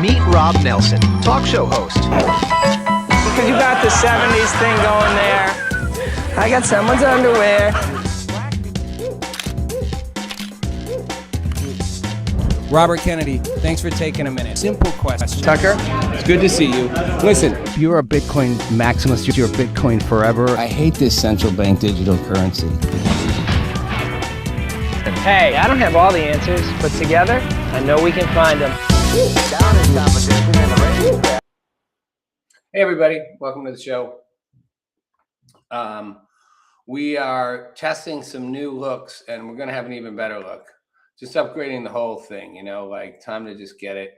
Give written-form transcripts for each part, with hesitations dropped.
Meet Rob Nelson, talk show host. Because you got the 70s thing going there. I got someone's underwear. Robert Kennedy, thanks for taking a minute. Simple question. Tucker, it's good to see you. Listen, You're a Bitcoin maximalist. You're Bitcoin forever. I hate this central bank digital currency. Hey, I don't have all the answers, but together, I know we can find them. hey everybody, welcome to the show. We are testing some new looks and we're going to have an even better look. Just upgrading the whole thing, you know, like time to just get it.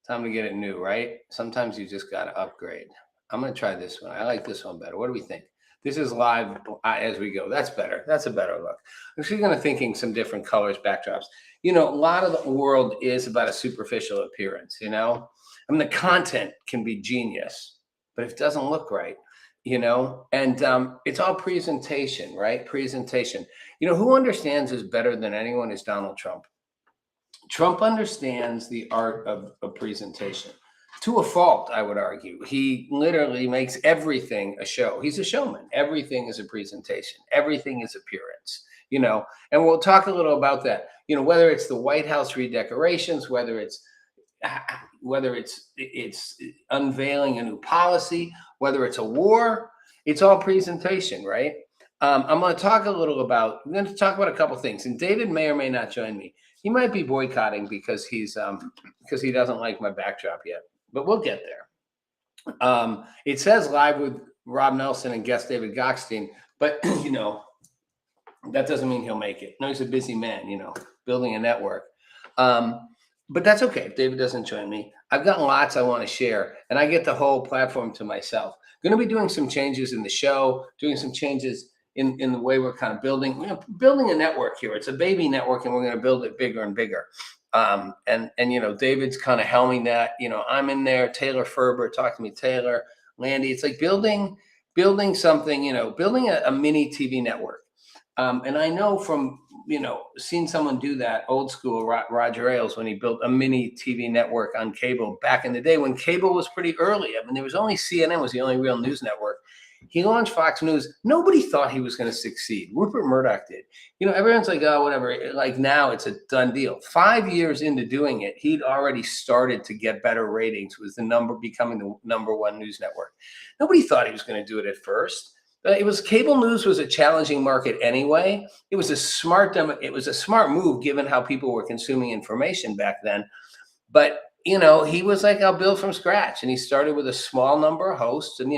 Time to get it new, right? Sometimes you just got to upgrade. I'm going to try this one. I like this one better. What do we think? This is live as we go. That's better. That's a better look. I'm actually going to thinking some different colors, backdrops. You know, a lot of the world is about a superficial appearance, you know? I mean, the content can be genius, but if it doesn't look right, you know, and it's all presentation, right? Presentation. You know, who understands this better than anyone is Donald Trump. Trump understands the art of presentation to a fault, I would argue. He literally makes everything a show. He's a showman. Everything is a presentation. Everything is appearance, you know, and we'll talk a little about that, you know, whether it's the White House redecorations, whether it's unveiling a new policy, whether it's a war, it's all presentation, right? I'm going to talk a little about, I'm going to talk about a couple things, and David may or may not join me. He might be boycotting because he doesn't like my backdrop yet, but we'll get there. It says live with Rob Nelson and guest David Gokhshtein, but you know, that doesn't mean he'll make it. No, he's a busy man, you know, building a network. But that's okay if David doesn't join me. I've got lots I want to share, and I get the whole platform to myself. Going to be doing some changes in the show, doing some changes in the way we're kind of building a network here. It's a baby network, and we're going to build it bigger and bigger. And you know, David's kind of helming that. You know, I'm in there. Taylor Ferber, talk to me, Taylor, Landy. It's like building something. You know, building a mini TV network. And I know from, you know, seeing someone do that old school, Roger Ailes, when he built a mini TV network on cable back in the day when cable was pretty early. I mean, there was only CNN was the only real news network. He launched Fox News. Nobody thought he was going to succeed. Rupert Murdoch did. You know, everyone's like, oh, whatever. Like now it's a done deal. 5 years into doing it, he'd already started to get better ratings. It was becoming the #1 news network. Nobody thought he was going to do it at first. Cable news was a challenging market anyway. It was a smart move given how people were consuming information back then. But you know, he was like, I'll build from scratch, and he started with a small number of hosts and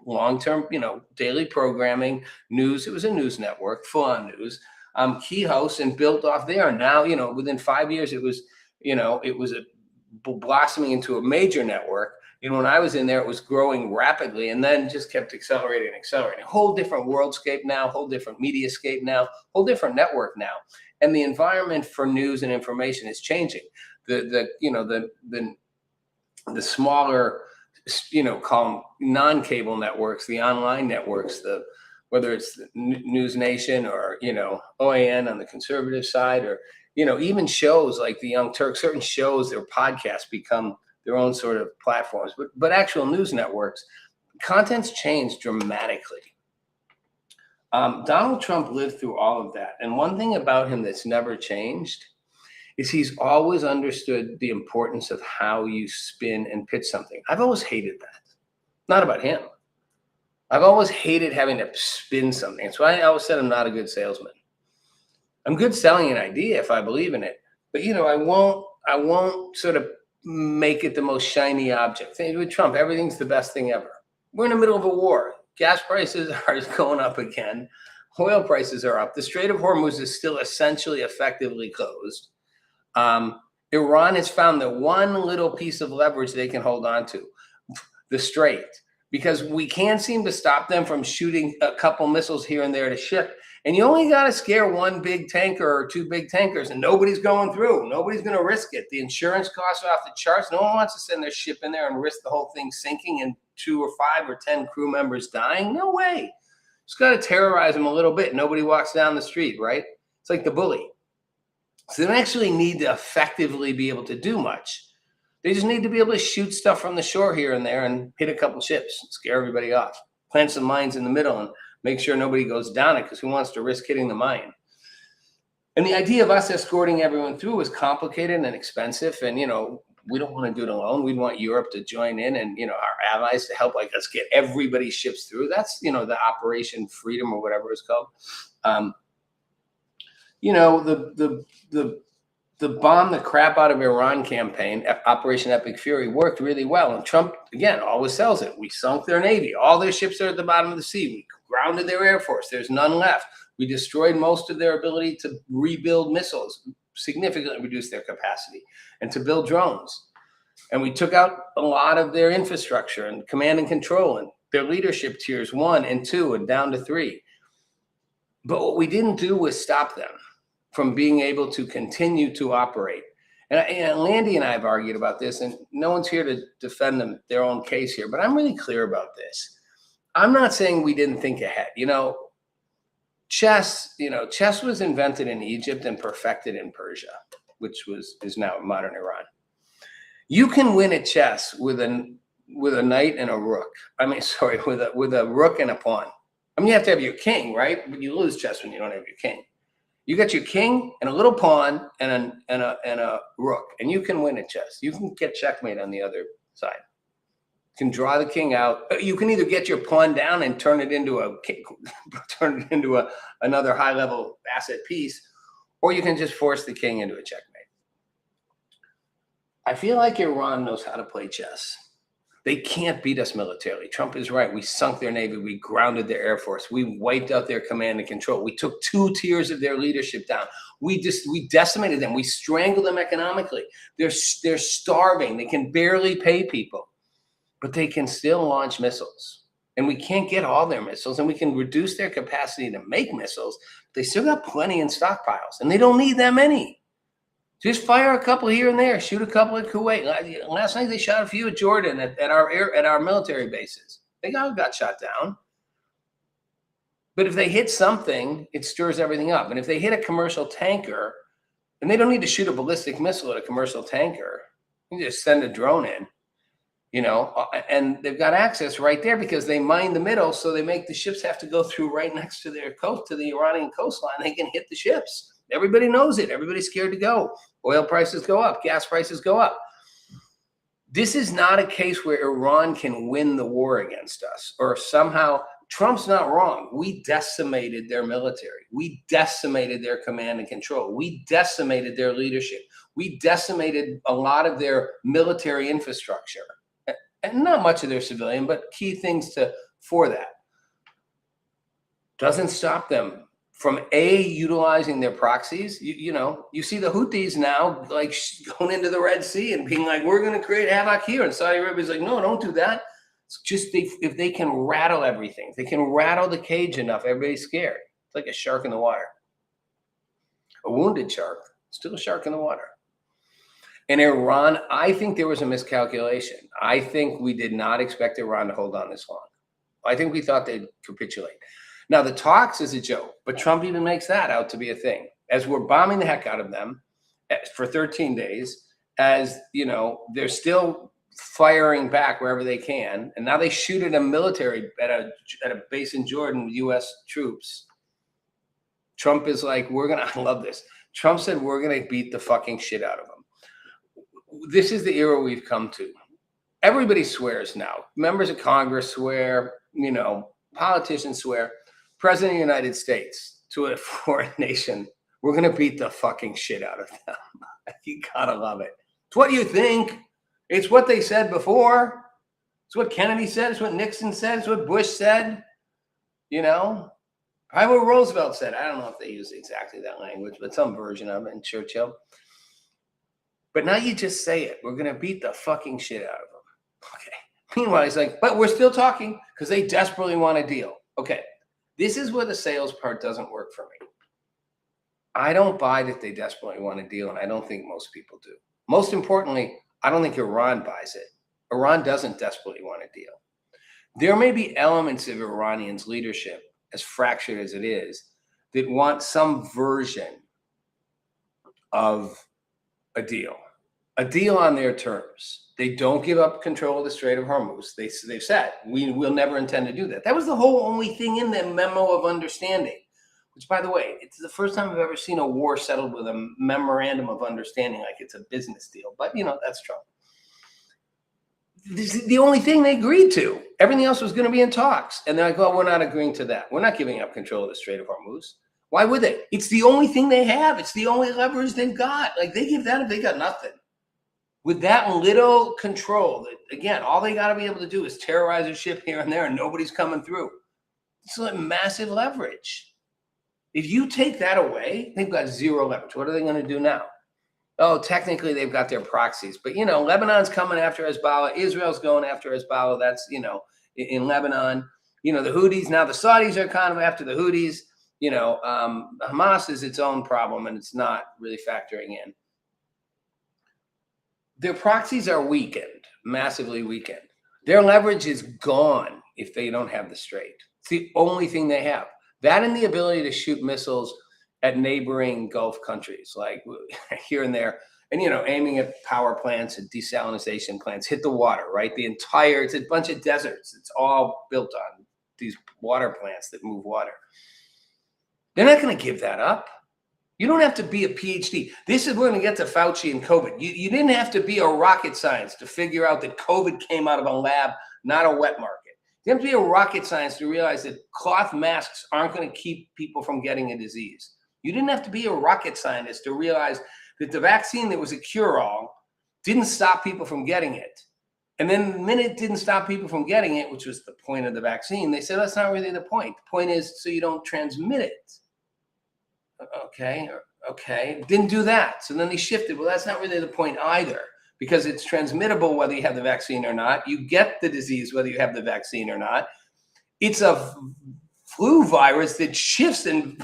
long-term, you know, daily programming, news. It was a news network, full-on news, key hosts, and built off there. And now, you know, within 5 years, it was blossoming into a major network. You know, when I was in there, it was growing rapidly and then just kept accelerating and accelerating. Whole different worldscape now, whole different mediascape now, whole different network now. And the environment for news and information is changing. The smaller, you know, call them non-cable networks, the online networks, whether it's News Nation or, you know, OAN on the conservative side, or, you know, even shows like the Young Turks, certain shows, their podcasts become their own sort of platforms, but actual news networks, content's changed dramatically. Donald Trump lived through all of that. And one thing about him that's never changed is he's always understood the importance of how you spin and pitch something. I've always hated that. Not about him. I've always hated having to spin something. That's why I always said I'm not a good salesman. I'm good selling an idea if I believe in it, but you know, I won't sort of make it the most shiny object. With Trump, everything's the best thing ever. We're in the middle of a war. Gas prices are going up again. Oil prices are up. The Strait of Hormuz is still essentially effectively closed. Iran has found the one little piece of leverage they can hold on to, the Strait, because we can't seem to stop them from shooting a couple missiles here and there to ship. And you only got to scare one big tanker or two big tankers, and nobody's going through. Nobody's going to risk it. The insurance costs are off the charts. No one wants to send their ship in there and risk the whole thing sinking and 2 or 5 or 10 crew members dying. No way. Just got to terrorize them a little bit. Nobody walks down the street, right? It's like the bully. So they don't actually need to effectively be able to do much. They just need to be able to shoot stuff from the shore here and there and hit a couple ships, scare everybody off, plant some mines in the middle and make sure nobody goes down it, because who wants to risk hitting the mine? And the idea of us escorting everyone through was complicated and expensive. And, we don't want to do it alone. We'd want Europe to join in and, our allies to help, like, let's get everybody's ships through. That's, the Operation Freedom or whatever it's called. The bomb the crap out of Iran campaign, Operation Epic Fury, worked really well. And Trump, again, always sells it. We sunk their Navy. All their ships are at the bottom of the sea. We grounded their Air Force. There's none left. We destroyed most of their ability to rebuild missiles, significantly reduced their capacity, and to build drones. And we took out a lot of their infrastructure and command and control and their leadership tiers 1 and 2 and down to 3. But what we didn't do was stop them from being able to continue to operate. And Landy and I have argued about this, and no one's here to defend them, their own case here, but I'm really clear about this. I'm not saying we didn't think ahead. Chess was invented in Egypt and perfected in Persia, which is now modern Iran. You can win at chess with a knight and a rook. With a rook and a pawn. You have to have your king, right? But you lose chess when you don't have your king. You got your king and a little pawn and a rook, and you can win at chess. You can get checkmate on the other side. You can draw the king out. You can either get your pawn down and turn it into another high level asset piece, or you can just force the king into a checkmate. I feel like Iran knows how to play chess. They can't beat us militarily. Trump is right. We sunk their Navy. We grounded their Air Force. We wiped out their command and control. We took 2 tiers of their leadership down. We decimated them. We strangled them economically. They're starving. They can barely pay people, but they can still launch missiles. And we can't get all their missiles, and we can reduce their capacity to make missiles. They still got plenty in stockpiles, and they don't need that many. Just fire a couple here and there, shoot a couple at Kuwait. Last night they shot a few at Jordan at our military bases. They all got shot down. But if they hit something, it stirs everything up. And if they hit a commercial tanker, and they don't need to shoot a ballistic missile at a commercial tanker, you can just send a drone in, and they've got access right there because they mine the middle, so they make the ships have to go through right next to their coast, to the Iranian coastline. They can hit the ships. Everybody knows it. Everybody's scared to go. Oil prices go up. Gas prices go up. This is not a case where Iran can win the war against us, or somehow Trump's not wrong. We decimated their military. We decimated their command and control. We decimated their leadership. We decimated a lot of their military infrastructure, and not much of their civilian, but key things for that. Doesn't stop them from utilizing their proxies. You see the Houthis now like going into the Red Sea and being like, we're going to create havoc here. And Saudi Arabia's like, no, don't do that. It's just if they can rattle everything, if they can rattle the cage enough, everybody's scared. It's like a shark in the water. A wounded shark, still a shark in the water. In Iran, I think there was a miscalculation. I think we did not expect Iran to hold on this long. I think we thought they'd capitulate. Now, the talks is a joke, but Trump even makes that out to be a thing. As we're bombing the heck out of them for 13 days, they're still firing back wherever they can. And now they shoot at a military, at a base in Jordan, U.S. troops. Trump is like, I love this. Trump said, we're going to beat the fucking shit out of them. This is the era we've come to. Everybody swears now. Members of Congress swear, politicians swear. President of the United States to a foreign nation, we're going to beat the fucking shit out of them. You gotta love it. It's what you think. It's what they said before. It's what Kennedy said. It's what Nixon said. It's what Bush said. Probably what Roosevelt said. I don't know if they used exactly that language, but some version of it, and Churchill. But now you just say it. We're going to beat the fucking shit out of them. Okay. Meanwhile, he's like, but we're still talking because they desperately want a deal. Okay. This is where the sales part doesn't work for me. I don't buy that they desperately want a deal, and I don't think most people do. Most importantly, I don't think Iran buys it. Iran doesn't desperately want a deal. There may be elements of Iranians' leadership, as fractured as it is, that want some version of a deal on their terms. They don't give up control of the Strait of Hormuz. They've said, we will never intend to do that. That was the whole only thing in the memo of understanding, which, by the way, it's the first time I've ever seen a war settled with a memorandum of understanding, like it's a business deal. But, that's Trump. This is the only thing they agreed to. Everything else was going to be in talks. And they're like, well, we're not agreeing to that. We're not giving up control of the Strait of Hormuz. Why would they? It's the only thing they have. It's the only leverage they've got. Like, they give that if they got nothing. With that little control, again, all they got to be able to do is terrorize a ship here and there, and nobody's coming through. It's like massive leverage. If you take that away, they've got zero leverage. What are they going to do now? Oh, technically, they've got their proxies. But, Lebanon's coming after Hezbollah. Israel's going after Hezbollah. That's, in Lebanon. The Houthis, now the Saudis are kind of after the Houthis. Hamas is its own problem, and it's not really factoring in. Their proxies are weakened, massively weakened. Their leverage is gone if they don't have the Strait. It's the only thing they have. That and the ability to shoot missiles at neighboring Gulf countries, like here and there, and, aiming at power plants and desalination plants, hit the water, right? It's a bunch of deserts. It's all built on these water plants that move water. They're not going to give that up. You don't have to be a PhD. This is, we're going to get to Fauci and COVID. You didn't have to be a rocket science to figure out that COVID came out of a lab, not a wet market. You have to be a rocket science to realize that cloth masks aren't going to keep people from getting a disease. You didn't have to be a rocket scientist to realize that the vaccine that was a cure-all didn't stop people from getting it. And then the minute it didn't stop people from getting it, which was the point of the vaccine, they said, that's not really the point. The point is so you don't transmit it. Okay. Didn't do that. So then they shifted. Well, that's not really the point either, because it's transmittable whether you have the vaccine or not. You get the disease whether you have the vaccine or not. It's a flu virus that shifts and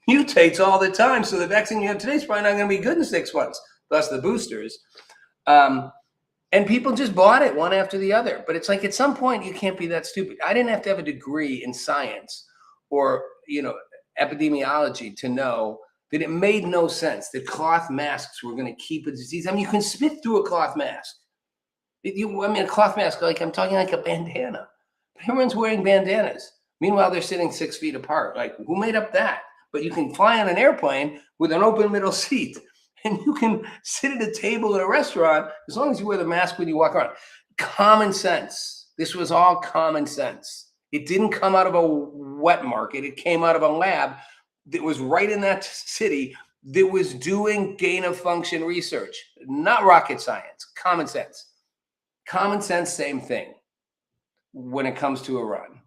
mutates all the time. So the vaccine you have today is probably not going to be good in 6 months, thus the boosters. And people just bought it one after the other. But it's like, at some point, you can't be that stupid. I didn't have to have a degree in science or, epidemiology to know that it made no sense that cloth masks were going to keep a disease. I mean, you can spit through a cloth mask. A cloth mask, like I'm talking like a bandana. Everyone's wearing bandanas. Meanwhile, they're sitting 6 feet apart. Like, who made up that? But you can fly on an airplane with an open middle seat. And you can sit at a table at a restaurant as long as you wear the mask when you walk around. Common sense. This was all common sense. It didn't come out of a wet market. It came out of a lab that was right in that city that was doing gain of function research. Not rocket science. Common sense. Common sense, same thing when it comes to Iran.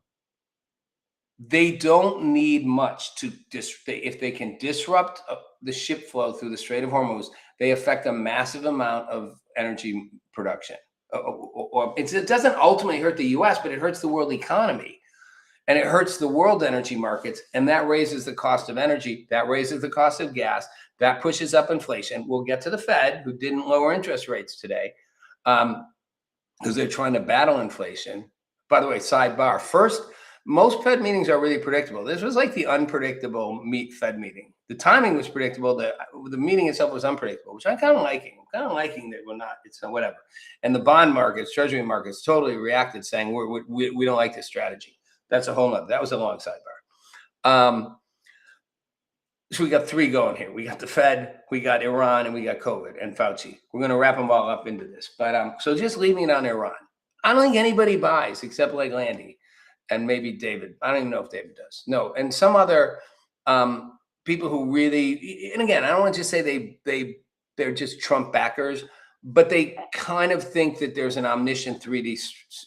They don't need much to if they can disrupt the ship flow through the Strait of Hormuz, they affect a massive amount of energy production. It doesn't ultimately hurt the U.S., but it hurts the world economy, and it hurts the world energy markets, and that raises the cost of energy. That raises the cost of gas. That pushes up inflation. We'll get to the Fed, who didn't lower interest rates today because they're trying to battle inflation. By the way, sidebar. First, most Fed meetings are really predictable. This was like the unpredictable Fed meeting. The timing was predictable. The meeting itself was unpredictable, which I'm kind of liking. I'm kind of liking that we're not, it's not whatever. And the bond markets, treasury markets totally reacted saying, we don't like this strategy. That's a whole nother, that was a long sidebar. So we got 3 going here. We got the Fed, we got Iran, and we got COVID and Fauci. We're going to wrap them all up into this. But so just leaving it on Iran. I don't think anybody buys except like Landy and maybe David. I don't even know if David does. No, and some other people who really, and again, I don't want to just say they're just Trump backers, but they kind of think that there's an omniscient 3D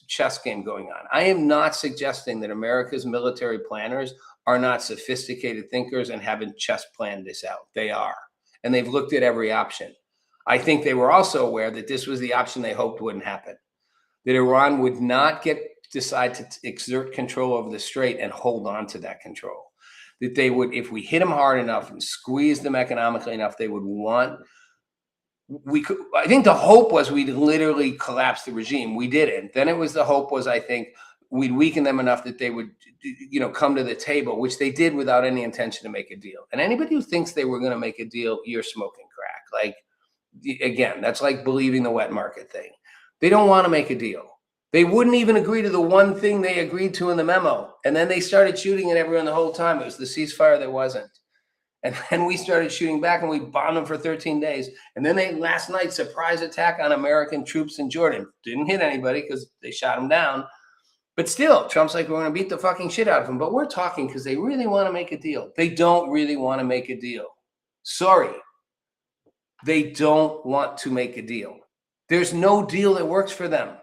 chess game going on. I am not suggesting that America's military planners are not sophisticated thinkers and haven't chess planned this out. They are, and they've looked at every option. I think they were also aware that this was the option they hoped wouldn't happen, that Iran would not decide to exert control over the strait and hold on to that control. That they would, if we hit them hard enough and squeeze them economically enough, they would want, I think the hope was we'd literally collapse the regime. We didn't. Then it was, the hope was, I think, we'd weaken them enough that they would, come to the table, which they did without any intention to make a deal. And anybody who thinks they were going to make a deal, you're smoking crack. Like, again, that's like believing the wet market thing. They don't want to make a deal. They wouldn't even agree to the one thing they agreed to in the memo. And then they started shooting at everyone the whole time. It was the ceasefire that wasn't. And then we started shooting back and we bombed them for 13 days. And then they last night surprise attack on American troops in Jordan. Didn't hit anybody because they shot them down. But still, Trump's like, we're going to beat the fucking shit out of them. But we're talking because they really want to make a deal. They don't really want to make a deal. Sorry. They don't want to make a deal. There's no deal that works for them.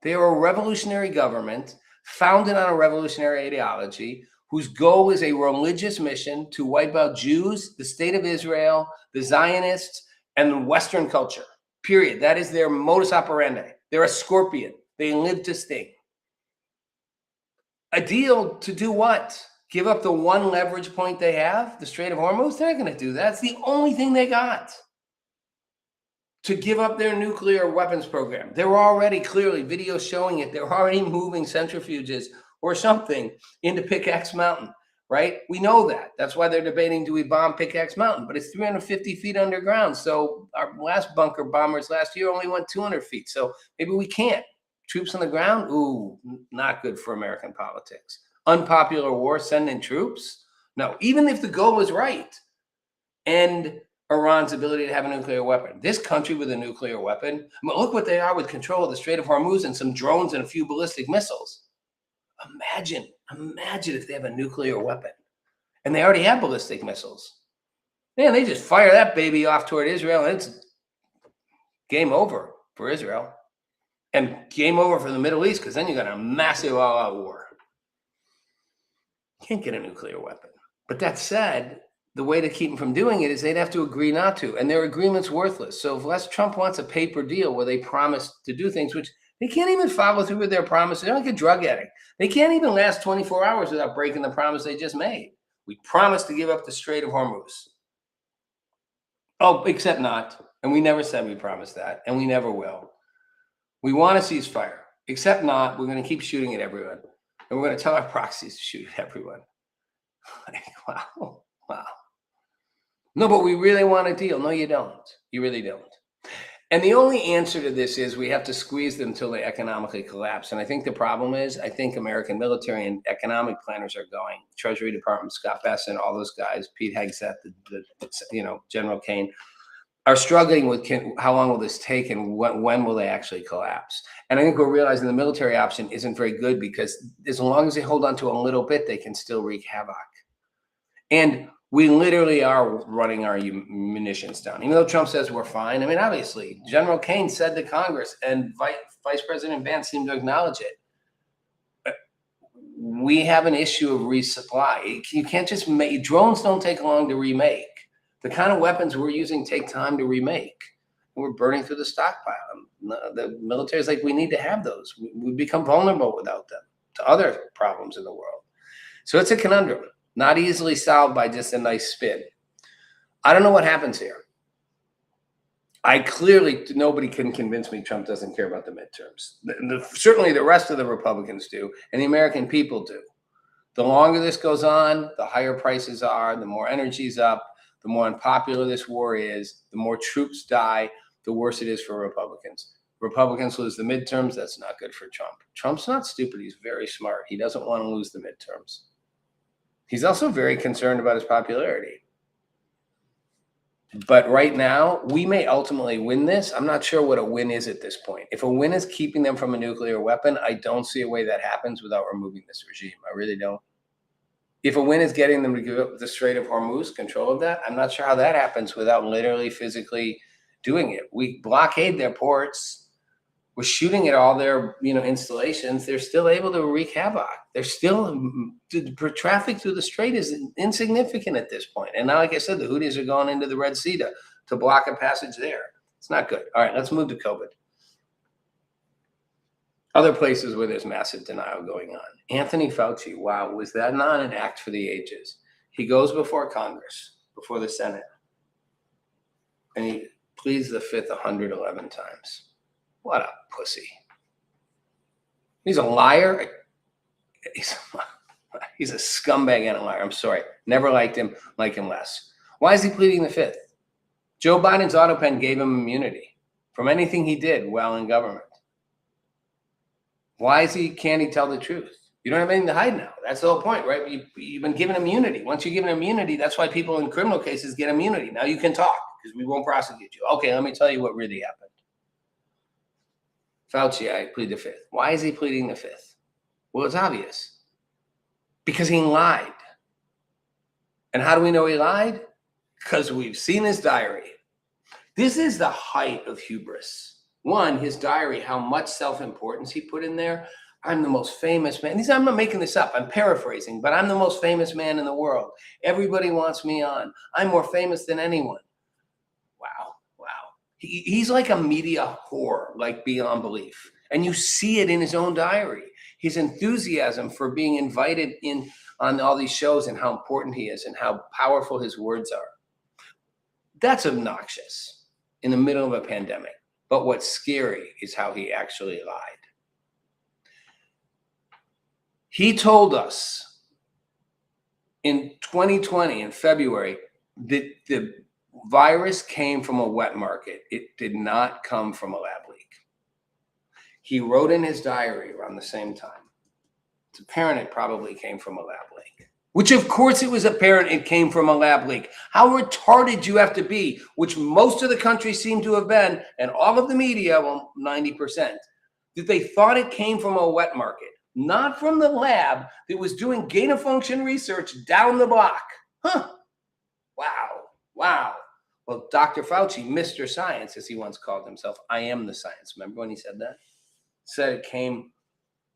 They are a revolutionary government founded on a revolutionary ideology whose goal is a religious mission to wipe out Jews, the state of Israel, the Zionists, and the Western culture. Period. That is their modus operandi. They're a scorpion. They live to sting. A deal to do what? Give up the one leverage point they have, the Strait of Hormuz? They're not going to do that. It's the only thing they got. To give up their nuclear weapons program. There were already clearly videos showing it. They're already moving centrifuges or something into Pickaxe Mountain, right? We know that. That's why they're debating, do we bomb Pickaxe Mountain? But it's 350 feet underground. So our last bunker bombers last year only went 200 feet. So maybe we can't. Troops on the ground? Ooh, not good for American politics. Unpopular war, send in troops? No, even if the goal is right. And Iran's ability to have a nuclear weapon. This country with a nuclear weapon, I mean, look what they are with control of the Strait of Hormuz and some drones and a few ballistic missiles. Imagine if they have a nuclear weapon. And they already have ballistic missiles. Man, they just fire that baby off toward Israel and it's game over for Israel. And game over for the Middle East because then you got a massive all-out war. Can't get a nuclear weapon. But that said, the way to keep them from doing it is they'd have to agree not to, and their agreement's worthless. So unless Trump wants a paper deal where they promise to do things, which they can't even follow through with their promises. They're like a drug addict. They can't even last 24 hours without breaking the promise they just made. We promised to give up the Strait of Hormuz. Oh, except not. And we never said we promised that, and we never will. We want a ceasefire, except not. We're going to keep shooting at everyone, and we're going to tell our proxies to shoot at everyone. Wow. No, but we really want a deal. No, you don't. You really don't. And the only answer to this is we have to squeeze them until they economically collapse. And I think the problem is, I think American military and economic planners are going, Treasury Department, Scott Bessent, all those guys, Pete Hegseth, General Kane, are struggling with how long will this take and when will they actually collapse? And I think we're realizing the military option isn't very good because as long as they hold on to a little bit, they can still wreak havoc. And we literally are running our munitions down, even though Trump says we're fine. I mean, obviously, General Kane said to Congress, and Vice President Vance seemed to acknowledge it. We have an issue of resupply. You can't just make drones. Don't take long to remake. The kind of weapons we're using take time to remake. We're burning through the stockpile. The military is like, we need to have those. We become vulnerable without them to other problems in the world. So it's a conundrum. Not easily solved by just a nice spin. I don't know what happens here. Nobody can convince me Trump doesn't care about the midterms. Certainly the rest of the Republicans do, and the American people do. The longer this goes on, the higher prices are, the more energy's up, the more unpopular this war is, the more troops die, the worse it is for Republicans. Republicans lose the midterms, that's not good for Trump. Trump's not stupid, he's very smart. He doesn't want to lose the midterms. He's also very concerned about his popularity. But right now, we may ultimately win this. I'm not sure what a win is at this point. If a win is keeping them from a nuclear weapon, I don't see a way that happens without removing this regime. I really don't. If a win is getting them to give up the Strait of Hormuz, control of that, I'm not sure how that happens without literally physically doing it. We blockade their ports. We're shooting at all their, installations. They're still able to wreak havoc. They're still, traffic through the strait is insignificant at this point. And now, like I said, the Houthis are going into the Red Sea to block a passage there. It's not good. All right, let's move to COVID. Other places where there's massive denial going on. Anthony Fauci, wow, was that not an act for the ages? He goes before Congress, before the Senate, and he pleads the fifth 111 times. What a pussy. He's a liar, He's a scumbag and a liar. I'm sorry. Never liked him, like him less. Why is he pleading the fifth? Joe Biden's auto pen gave him immunity from anything he did while in government. Why can't he tell the truth? You don't have anything to hide now. That's the whole point, right? You've been given immunity. Once you're given immunity, that's why people in criminal cases get immunity. Now you can talk because we won't prosecute you. Okay, let me tell you what really happened. Fauci, I plead the fifth. Why is he pleading the fifth? Well, it's obvious. Because he lied. And how do we know he lied? Because we've seen his diary. This is the height of hubris. One, his diary, how much self-importance he put in there. I'm the most famous man. I'm not making this up. I'm paraphrasing, but I'm the most famous man in the world. Everybody wants me on. I'm more famous than anyone. Wow. He's like a media whore, like beyond belief. And you see it in his own diary. His enthusiasm for being invited in on all these shows and how important he is and how powerful his words are. That's obnoxious in the middle of a pandemic. But what's scary is how he actually lied. He told us in 2020, in February, that the virus came from a wet market. It did not come from a lab leak. He wrote in his diary around the same time. It's apparent it probably came from a lab leak. Which, of course, it was apparent it came from a lab leak. How retarded do you have to be, which most of the country seem to have been, and all of the media, well, 90%, that they thought it came from a wet market. Not from the lab that was doing gain-of-function research down the block. Huh. Wow. Well, Dr. Fauci, Mr. Science, as he once called himself, I am the science. Remember when he said that? Said it came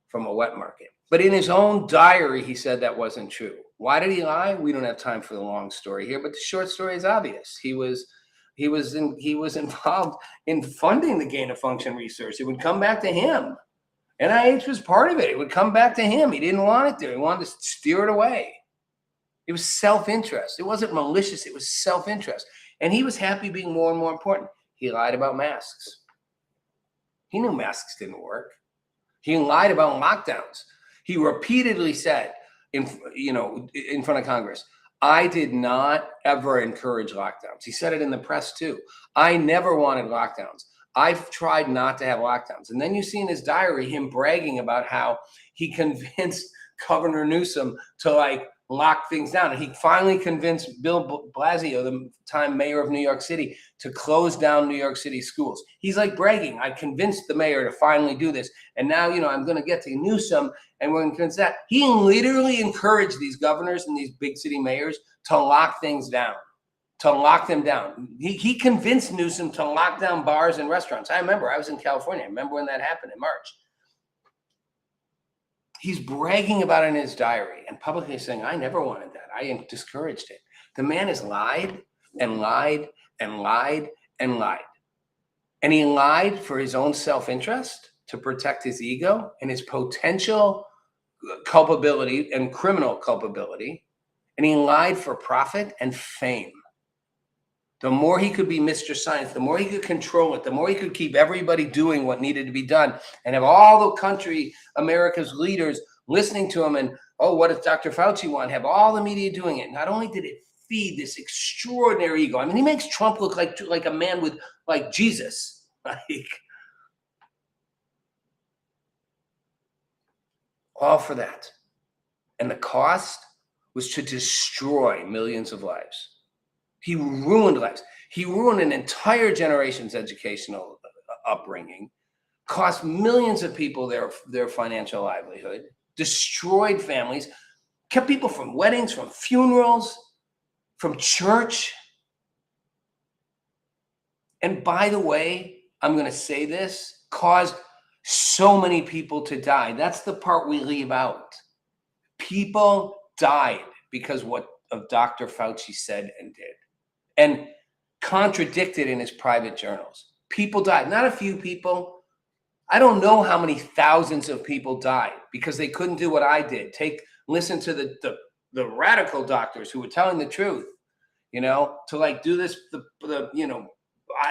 from a wet market. But in his own diary, he said that wasn't true. Why did he lie? We don't have time for the long story here, but the short story is obvious. He was involved in funding the gain-of-function research. It would come back to him. NIH was part of it. It would come back to him. He didn't want it there. He wanted to steer it away. It was self-interest. It wasn't malicious. It was self-interest. And he was happy being more and more important. He lied about masks. He knew masks didn't work. He lied about lockdowns. He repeatedly said in front of Congress, I did not ever encourage lockdowns. He said it in the press too. I never wanted lockdowns. I've tried not to have lockdowns. And then you see in his diary him bragging about how he convinced Governor Newsom to lock things down. And he finally convinced Bill Blasio, the time mayor of New York City, to close down New York City schools. He's bragging, I convinced the mayor to finally do this. And now, I'm going to get to Newsom and we're going to convince that. He literally encouraged these governors and these big city mayors to lock things down. To lock them down. He convinced Newsom to lock down bars and restaurants. I remember, I was in California. I remember when that happened in March. He's bragging about it in his diary and publicly saying, I never wanted that. I discouraged it. The man has lied and lied and lied and lied. And he lied for his own self-interest to protect his ego and his potential culpability and criminal culpability. And he lied for profit and fame. The more he could be Mr. Science, the more he could control it, the more he could keep everybody doing what needed to be done and have all the country, America's leaders listening to him and, what does Dr. Fauci want? Have all the media doing it. Not only did it feed this extraordinary ego. I mean, he makes Trump look like a man with Jesus. All for that. And the cost was to destroy millions of lives. He ruined lives. He ruined an entire generation's educational upbringing, cost millions of people their financial livelihood, destroyed families, kept people from weddings, from funerals, from church. And by the way, I'm going to say this, caused so many people to die. That's the part we leave out. People died because of Dr. Fauci said and did. And contradicted in his private journals. People died, not a few people. I don't know how many thousands of people died because they couldn't do what I did. Listen to the radical doctors who were telling the truth, to do this,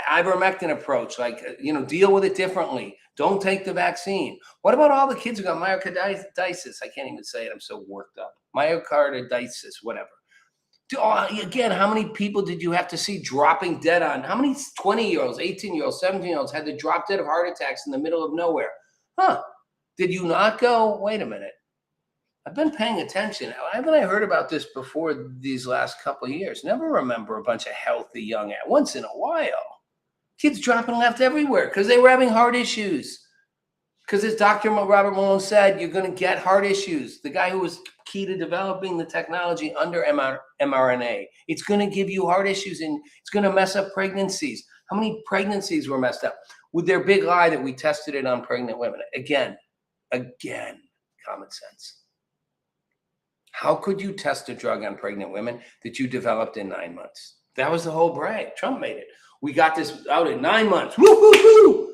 ivermectin approach, like, deal with it differently. Don't take the vaccine. What about all the kids who got myocarditis? I can't even say it. I'm so worked up. Myocarditis, whatever. Again, how many people did you have to see dropping dead on? How many 20-year-olds, 18-year-olds, 17-year-olds had to drop dead of heart attacks in the middle of nowhere? Did you not go, wait a minute, I've been paying attention. Haven't I heard about this before these last couple of years? Never remember a bunch of healthy young, once in a while. Kids dropping left everywhere because they were having heart issues. Because as Dr. Robert Malone said, you're going to get heart issues. The guy who was key to developing the technology under mRNA. It's going to give you heart issues and it's going to mess up pregnancies. How many pregnancies were messed up? With their big lie that we tested it on pregnant women. Again, common sense. How could you test a drug on pregnant women that you developed in 9 months? That was the whole brag. Trump made it. We got this out in 9 months. Woo-hoo-hoo!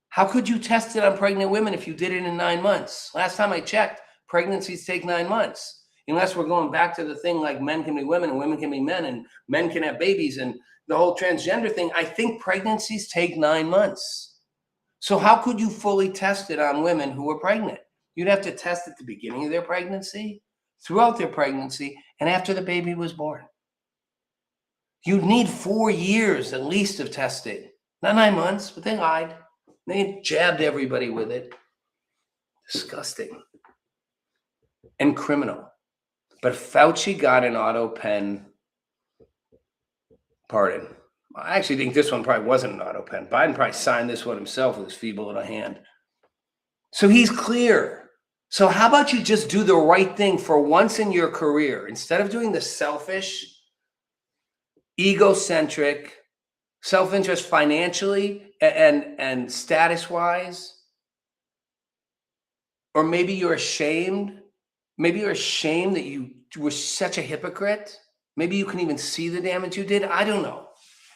How could you test it on pregnant women if you did it in 9 months? Last time I checked, pregnancies take 9 months. Unless we're going back to the thing like men can be women and women can be men and men can have babies and the whole transgender thing, I think pregnancies take 9 months. So how could you fully test it on women who are pregnant? You'd have to test at the beginning of their pregnancy, throughout their pregnancy, and after the baby was born. You'd need 4 years at least of testing. Not 9 months, but they lied. They jabbed everybody with it. Disgusting. And criminal. But Fauci got an auto pen pardon. I actually think this one probably wasn't an auto pen. Biden probably signed this one himself with his feeble little hand. So he's clear. So how about you just do the right thing for once in your career? Instead of doing the selfish, egocentric, self-interest financially and status-wise, or maybe you're ashamed. Maybe you're ashamed that you were such a hypocrite. Maybe you can even see the damage you did. I don't know.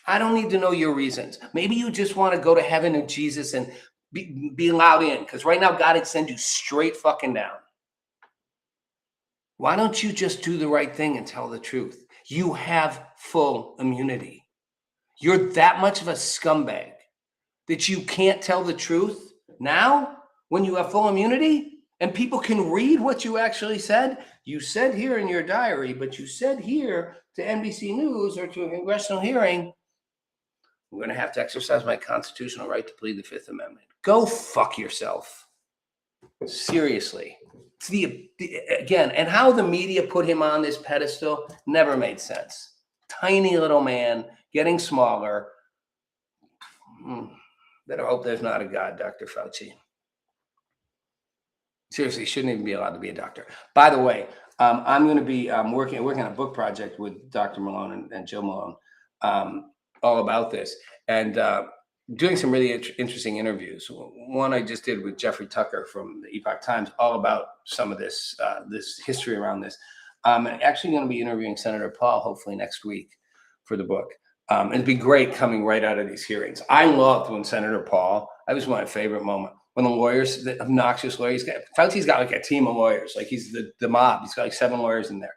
I don't need to know your reasons. Maybe you just want to go to heaven with Jesus and be allowed in, because right now God would send you straight fucking down. Why don't you just do the right thing and tell the truth? You have full immunity. You're that much of a scumbag that you can't tell the truth now when you have full immunity and people can read what you actually said. You said here in your diary, but you said here to NBC News or to a congressional hearing, I'm going to have to exercise my constitutional right to plead the Fifth Amendment. Go fuck yourself. Seriously. Again, and how the media put him on this pedestal never made sense. Tiny little man getting smaller. Better hope there's not a God, Dr. Fauci. Seriously, shouldn't even be allowed to be a doctor. By the way, I'm going to be working on a book project with Dr. Malone and Joe Malone all about this, and doing some really interesting interviews. One I just did with Jeffrey Tucker from the Epoch Times, all about some of this this history around this. I'm actually going to be interviewing Senator Paul hopefully next week for the book. It'd be great coming right out of these hearings. I loved when Senator Paul, that was my favorite moment, when the lawyers, the obnoxious lawyers, Fauci's got like a team of lawyers, like he's the mob. He's got like 7 lawyers in there.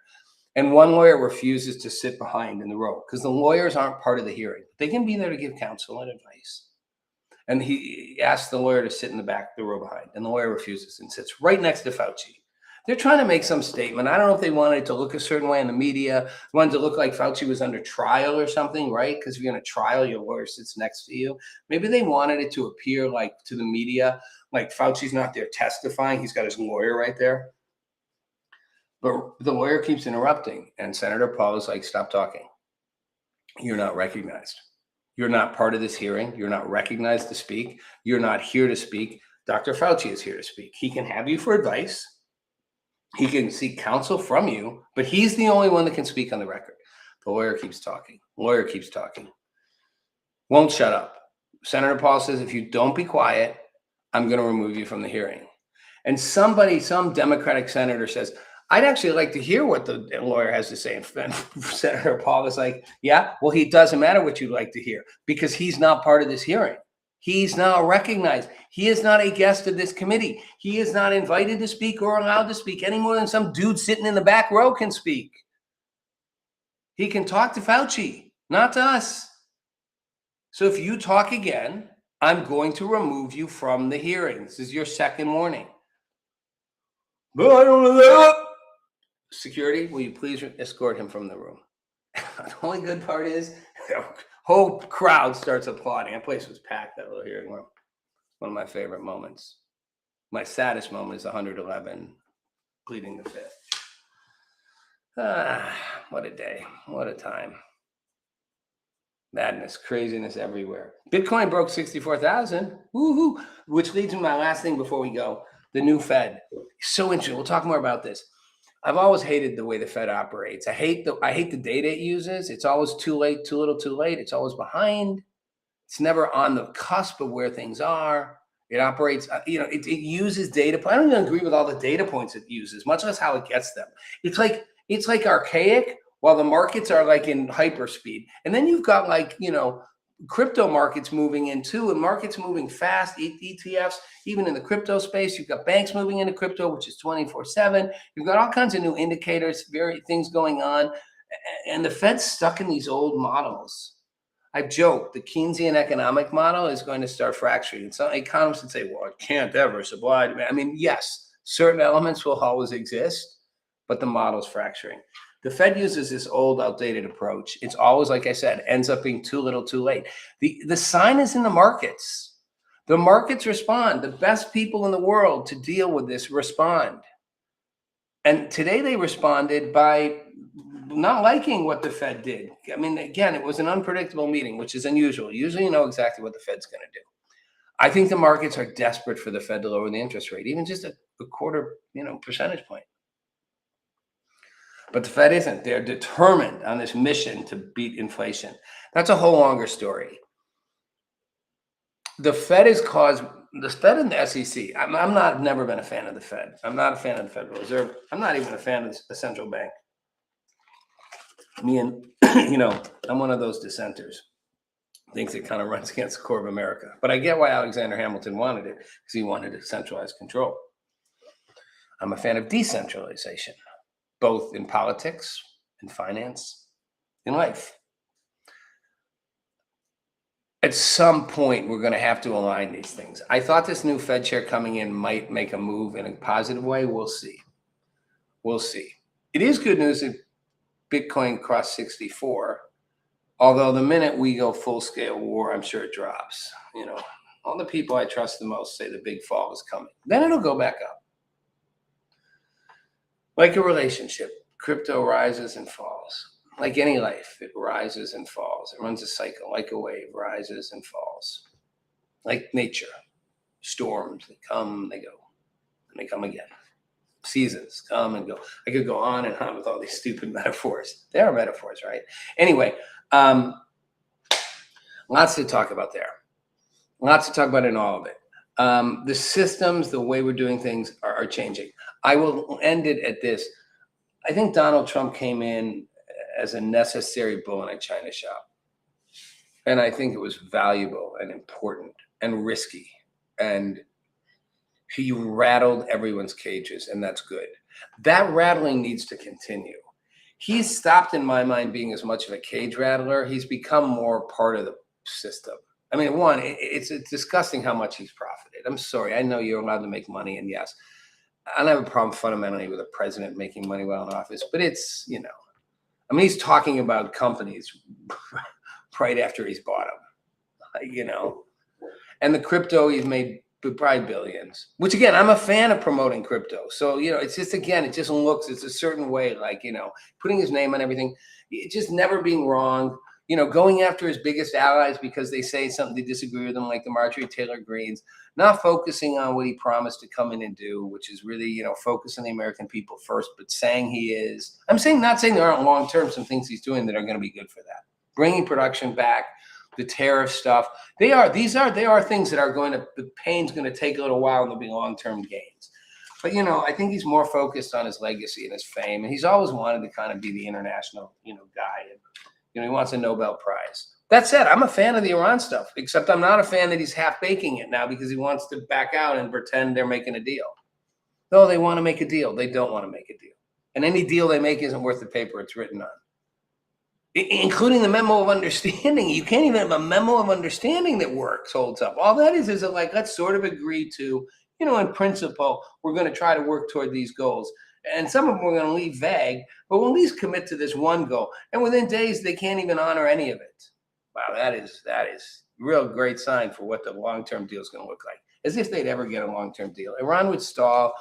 And one lawyer refuses to sit behind in the row because the lawyers aren't part of the hearing. They can be there to give counsel and advice. And he asked the lawyer to sit in the back, the row behind, and the lawyer refuses and sits right next to Fauci. They're trying to make some statement. I don't know if they wanted it to look a certain way in the media, wanted to look like Fauci was under trial or something, right? Because if you're in a trial, your lawyer sits next to you. Maybe they wanted it to appear like to the media, like Fauci's not there testifying. He's got his lawyer right there. But the lawyer keeps interrupting, and Senator Paul is like, stop talking. You're not recognized. You're not part of this hearing. You're not recognized to speak. You're not here to speak. Dr. Fauci is here to speak. He can have you for advice. He can seek counsel from you, but he's the only one that can speak on the record. The lawyer keeps talking. Lawyer keeps talking. Won't shut up. Senator Paul says, if you don't be quiet, I'm going to remove you from the hearing. And some Democratic senator says, I'd actually like to hear what the lawyer has to say. And Senator Paul is like, yeah, well, it doesn't matter what you'd like to hear because he's not part of this hearing. He's not recognized. He is not a guest of this committee. He is not invited to speak or allowed to speak any more than some dude sitting in the back row can speak. He can talk to Fauci, not to us. So if you talk again, I'm going to remove you from the hearing. This is your second warning. But I don't know that. Security, will you please escort him from the room? The only good part is the whole crowd starts applauding. That place was packed, that little hearing room. One of my favorite moments. My saddest moment is 111 pleading the fifth. What a day. What a time. Madness, craziness everywhere. Bitcoin broke 64,000. Woohoo! Which leads to my last thing before we go. The new Fed. So interesting. We'll talk more about this. I've always hated the way the Fed operates. I hate the data it uses. It's always too late, too little, too late. It's always behind. It's never on the cusp of where things are. It operates, it uses data. I don't even agree with all the data points it uses, much less how it gets them. It's like archaic, while the markets are like in hyperspeed. And then you've got crypto markets moving in too, and markets moving fast, ETFs, even in the crypto space. You've got banks moving into crypto, which is 24/7. You've got all kinds of new indicators, things going on. And the Fed's stuck in these old models. I've joked, the Keynesian economic model is going to start fracturing. And some economists would say, well, it can't ever supply demand. I mean, yes, certain elements will always exist, but the model's fracturing. The Fed uses this old, outdated approach. It's always, like I said, ends up being too little, too late. The sign is in the markets. The markets respond. The best people in the world to deal with this respond. And today they responded by not liking what the Fed did. I mean, again, it was an unpredictable meeting, which is unusual. Usually you know exactly what the Fed's going to do. I think the markets are desperate for the Fed to lower the interest rate, even just a quarter, percentage point. But the Fed isn't. They're determined on this mission to beat inflation. That's a whole longer story. The Fed the Fed and the SEC. I've never been a fan of the Fed. I'm not a fan of the Federal Reserve. I'm not even a fan of the central bank. I'm one of those dissenters. Thinks it kind of runs against the core of America. But I get why Alexander Hamilton wanted it, because he wanted to centralize control. I'm a fan of decentralization, both in politics, in finance, in life. At some point, we're going to have to align these things. I thought this new Fed chair coming in might make a move in a positive way. We'll see. We'll see. It is good news that Bitcoin crossed 64, although the minute we go full-scale war, I'm sure it drops. All the people I trust the most say the big fall is coming. Then it'll go back up. Like a relationship, crypto rises and falls. Like any life, it rises and falls. It runs a cycle, like a wave, rises and falls. Like nature, storms, they come, they go, and they come again. Seasons come and go. I could go on and on with all these stupid metaphors. They are metaphors, right? Anyway, lots to talk about there. Lots to talk about in all of it. The systems, the way we're doing things are changing. I will end it at this. I think Donald Trump came in as a necessary bull in a china shop. And I think it was valuable and important and risky. And he rattled everyone's cages, and that's good. That rattling needs to continue. He's stopped, in my mind, being as much of a cage rattler. He's become more part of the system. I mean, it's disgusting how much he's profited. I'm sorry. I know you're allowed to make money, and yes, I don't have a problem fundamentally with a president making money while in office, but it's, he's talking about companies right after he's bought them, and the crypto he's made probably billions, which again, I'm a fan of promoting crypto. So, it's just, again, it just looks, it's a certain way, putting his name on everything, it's just never being wrong, going after his biggest allies because they say something they disagree with them, like the Marjorie Taylor Greens, not focusing on what he promised to come in and do, which is really, focus on the American people first, but saying he is, not saying there aren't long-term some things he's doing that are going to be good for that. Bringing production back, the tariff stuff, they are things that are the pain's going to take a little while and there'll be long-term gains. But, I think he's more focused on his legacy and his fame. And he's always wanted to kind of be the international, guy. And, he wants a Nobel Prize. That said, I'm a fan of the Iran stuff, except I'm not a fan that he's half baking it now because he wants to back out and pretend they're making a deal. No, they want to make a deal. They don't want to make a deal. And any deal they make isn't worth the paper it's written on. including the memo of understanding. You can't even have a memo of understanding that works, holds up. All that is like, let's sort of agree to, in principle, we're going to try to work toward these goals. And some of them we're going to leave vague, but we'll at least commit to this one goal. And within days, they can't even honor any of it. Wow, that is real great sign for what the long-term deal is going to look like. As if they'd ever get a long-term deal. Iran would stall,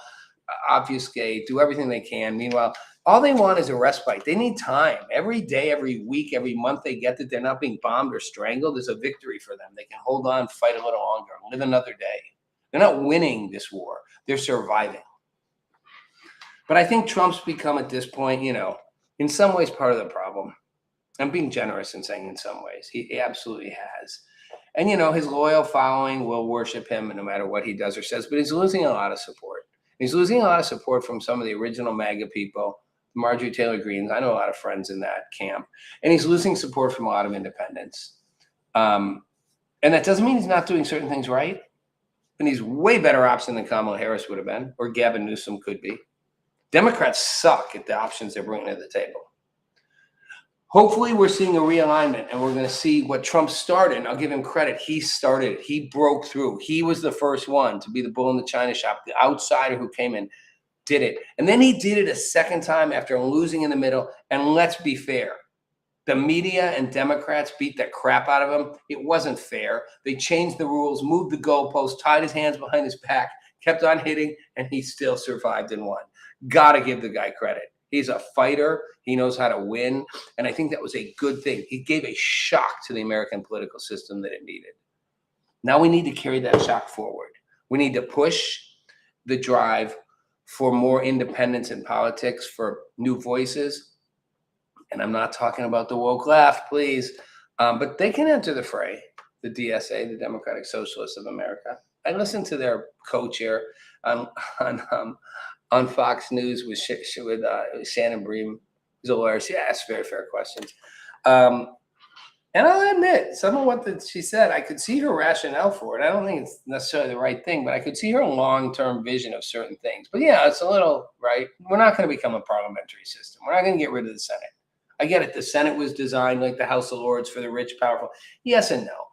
obfuscate, do everything they can. Meanwhile, all they want is a respite. They need time. Every day, every week, every month they get that they're not being bombed or strangled is a victory for them. They can hold on, fight a little longer, live another day. They're not winning this war. They're surviving. But I think Trump's become at this point, in some ways part of the problem. I'm being generous in saying in some ways. He absolutely has. And, his loyal following will worship him no matter what he does or says, but he's losing a lot of support. He's losing a lot of support from some of the original MAGA people, Marjorie Taylor Greene. I know a lot of friends in that camp. And he's losing support from a lot of independents. And that doesn't mean he's not doing certain things right. And he's way better option than Kamala Harris would have been, or Gavin Newsom could be. Democrats suck at the options they're bringing to the table. Hopefully we're seeing a realignment and we're going to see what Trump started. And I'll give him credit. He started it. He broke through. He was the first one to be the bull in the china shop. The outsider who came in did it. And then he did it a second time after losing in the middle. And let's be fair. The media and Democrats beat the crap out of him. It wasn't fair. They changed the rules, moved the goalposts, tied his hands behind his back, kept on hitting, and he still survived and won. Got to give the guy credit. He's a fighter. He knows how to win. And I think that was a good thing. He gave a shock to the American political system that it needed. Now we need to carry that shock forward. We need to push the drive for more independence in politics, for new voices. And I'm not talking about the woke left, please. But they can enter the fray, the DSA, the Democratic Socialists of America. I listened to their co-chair on Fox News with Shannon Bream, who's a lawyer. She asked very fair questions. And I'll admit, some of what she said, I could see her rationale for it. I don't think it's necessarily the right thing, but I could see her long-term vision of certain things. But yeah, it's a little, right? We're not going to become a parliamentary system. We're not going to get rid of the Senate. I get it. The Senate was designed like the House of Lords for the rich, powerful. Yes and no.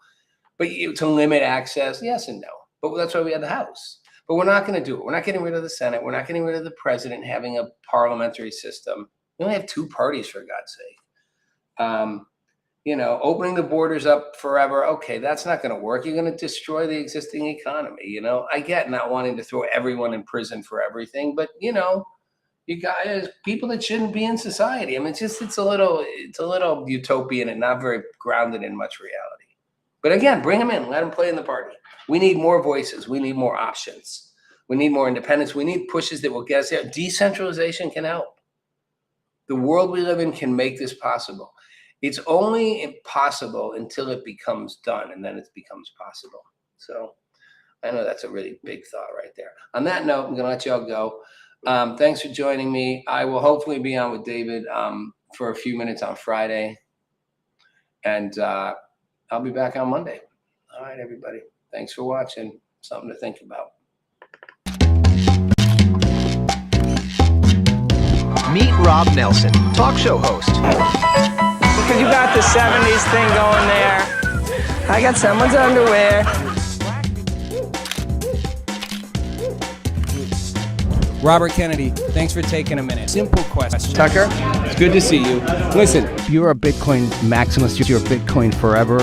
But to limit access, yes and no. But that's why we had the House. But we're not going to do it. We're not getting rid of the Senate. We're not getting rid of the president having a parliamentary system. We only have two parties, for God's sake. Opening the borders up forever. Okay, that's not going to work. You're going to destroy the existing economy. I get not wanting to throw everyone in prison for everything, but you guys, people that shouldn't be in society. I mean, it's a little utopian and not very grounded in much reality. But again, bring them in. Let them play in the party. We need more voices. We need more options. We need more independence. We need pushes that will get us there. Decentralization can help. The world we live in can make this possible. It's only impossible until it becomes done, and then it becomes possible. So I know that's a really big thought right there. On that note, I'm going to let y'all go. Thanks for joining me. I will hopefully be on with David for a few minutes on Friday. And I'll be back on Monday. All right, everybody. Thanks for watching. Something to think about. Meet Rob Nelson, talk show host. Because you got the 70s thing going there. I got someone's underwear. Robert Kennedy, thanks for taking a minute. Simple question. Tucker, It's good to see you. Listen, if you're a Bitcoin maximalist, you're Bitcoin forever.